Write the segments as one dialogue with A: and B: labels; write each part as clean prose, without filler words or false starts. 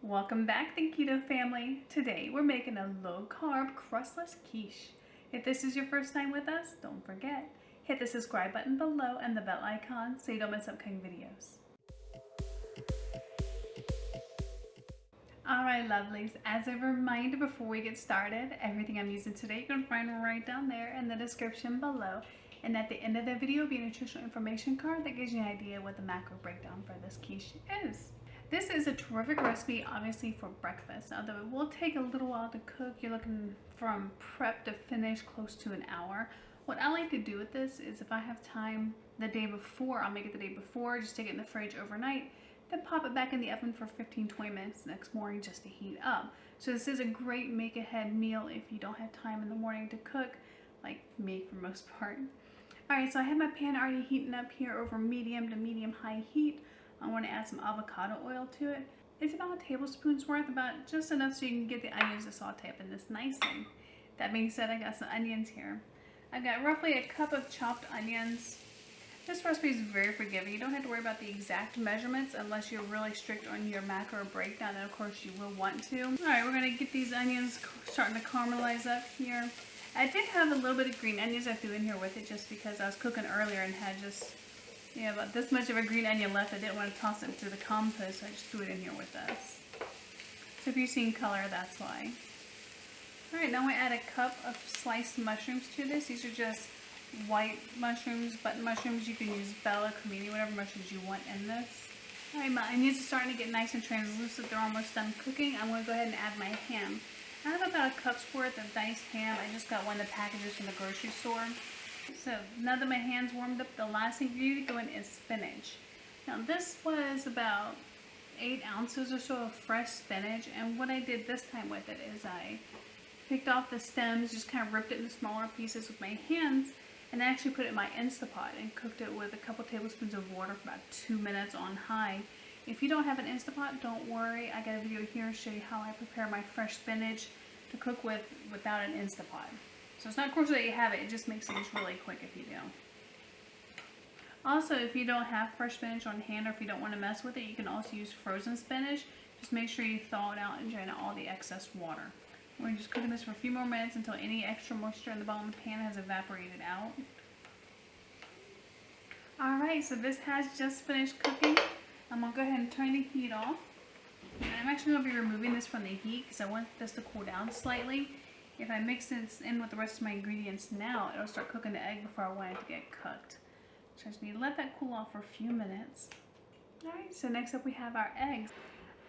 A: Welcome back, the Keto family. Today we're making a low-carb crustless quiche. If this is your first time with us, don't forget, hit the subscribe button below and the bell icon so you don't miss upcoming videos. Alright lovelies, as a reminder before we get started, everything I'm using today you can find right down there in the description below. And at the end of the video will be a nutritional information card that gives you an idea what the macro breakdown for this quiche is. This is a terrific recipe, obviously, for breakfast, although it will take a little while to cook. You're looking from prep to finish close to an hour. What I like to do with this is if I have time the day before, I'll make it the day before, just take it in the fridge overnight, then pop it back in the oven for 15-20 minutes the next morning just to heat up. So this is a great make-ahead meal if you don't have time in the morning to cook, like me for most part. Alright, so I have my pan already heating up here over medium to medium-high heat. I want to add some avocado oil to it. It's about a tablespoon's worth, about just enough so you can get the onions to saute up in this nicely. That being said, I got some onions here. I've got roughly a cup of chopped onions. This recipe is very forgiving. You don't have to worry about the exact measurements unless you're really strict on your macro breakdown, and of course you will want to. Alright, we're going to get these onions starting to caramelize up here. I did have a little bit of green onions I threw in here with it just because I was cooking earlier and had just about this much of a green onion left. I didn't want to toss it into the compost, so I just threw it in here with us. So if you're seeing color, that's why. Alright, now I add a cup of sliced mushrooms to this. These are just white mushrooms, button mushrooms. You can use bella, cremini, whatever mushrooms you want in this. Alright, my onions are starting to get nice and translucent. They're almost done cooking. I'm going to go ahead and add my ham. I have about a cup's worth of diced ham. I just got one of the packages from the grocery store. So now that my hand's warmed up, the last ingredient to go in is spinach. Now this was about 8 ounces or so of fresh spinach, and what I did this time with it is I picked off the stems, just kind of ripped it into smaller pieces with my hands, and I actually put it in my Instapot and cooked it with a couple tablespoons of water for about 2 minutes on high. If you don't have an Instapot, don't worry. I got a video here to show you how I prepare my fresh spinach to cook with without an Instapot. So it's not crucial that you have it, it just makes things really quick if you do. Also, if you don't have fresh spinach on hand or if you don't want to mess with it, you can also use frozen spinach. Just make sure you thaw it out and drain out all the excess water. We're just cooking this for a few more minutes until any extra moisture in the bottom of the pan has evaporated out. Alright, so this has just finished cooking. I'm going to go ahead and turn the heat off. And I'm actually going to be removing this from the heat because I want this to cool down slightly. If I mix this in with the rest of my ingredients now, it'll start cooking the egg before I want it to get cooked. So I just need to let that cool off for a few minutes. Alright, so next up we have our eggs.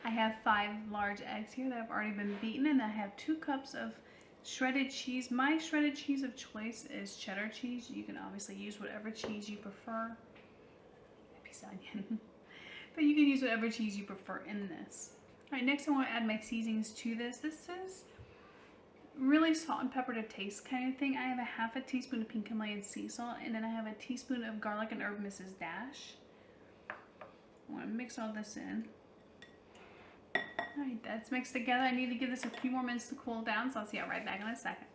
A: I have 5 large eggs here that have already been beaten, and I have 2 cups of shredded cheese. My shredded cheese of choice is cheddar cheese. You can obviously use whatever cheese you prefer. A piece of onion. But you can use whatever cheese you prefer in this. Alright, next I want to add my seasonings to this. This is really salt and pepper to taste kind of thing. I have a half a teaspoon of pink Himalayan sea salt, and then I have a teaspoon of garlic and herb Mrs. Dash. I want to mix all this in. Alright, that's mixed together. I need to give this a few more minutes to cool down, so I'll see you right back in a second.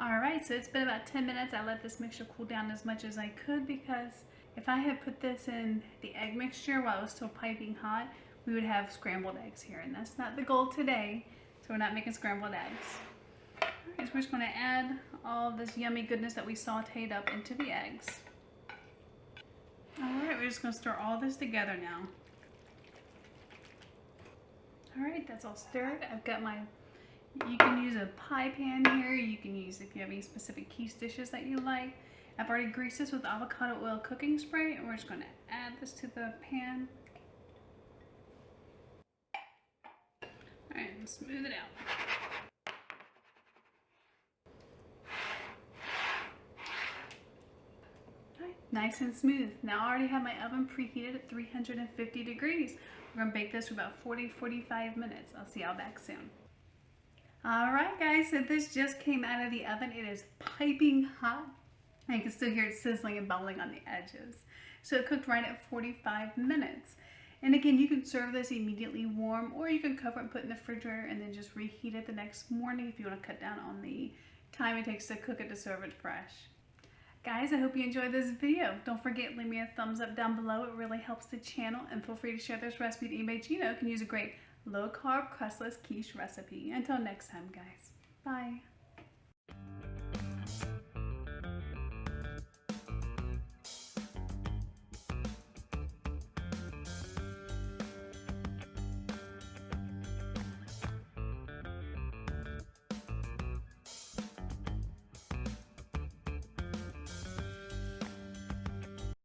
A: Alright, so it's been about 10 minutes. I let this mixture cool down as much as I could because if I had put this in the egg mixture while it was still piping hot, we would have scrambled eggs here, and that's not the goal today, so we're not making scrambled eggs. Alright, so we're just going to add all this yummy goodness that we sauteed up into the eggs. Alright, we're just going to stir all this together now. Alright, that's all stirred. I've got my, you can use a pie pan here, you can use if you have any specific quiche dishes that you like. I've already greased this with avocado oil cooking spray, and we're just going to add this to the pan. Alright, and smooth it out. Alright, nice and smooth. Now I already have my oven preheated at 350 degrees. We're going to bake this for about 40-45 minutes. I'll see y'all back soon. Alright guys, so this just came out of the oven. It is piping hot. I can still hear it sizzling and bubbling on the edges. So it cooked right at 45 minutes. And again, you can serve this immediately warm, or you can cover it and put it in the refrigerator and then just reheat it the next morning if you want to cut down on the time it takes to cook it to serve it fresh. Guys, I hope you enjoyed this video. Don't forget, leave me a thumbs up down below. It really helps the channel. And feel free to share this recipe to anybody you know can use a great low carb crustless quiche recipe. Until next time, guys. Bye.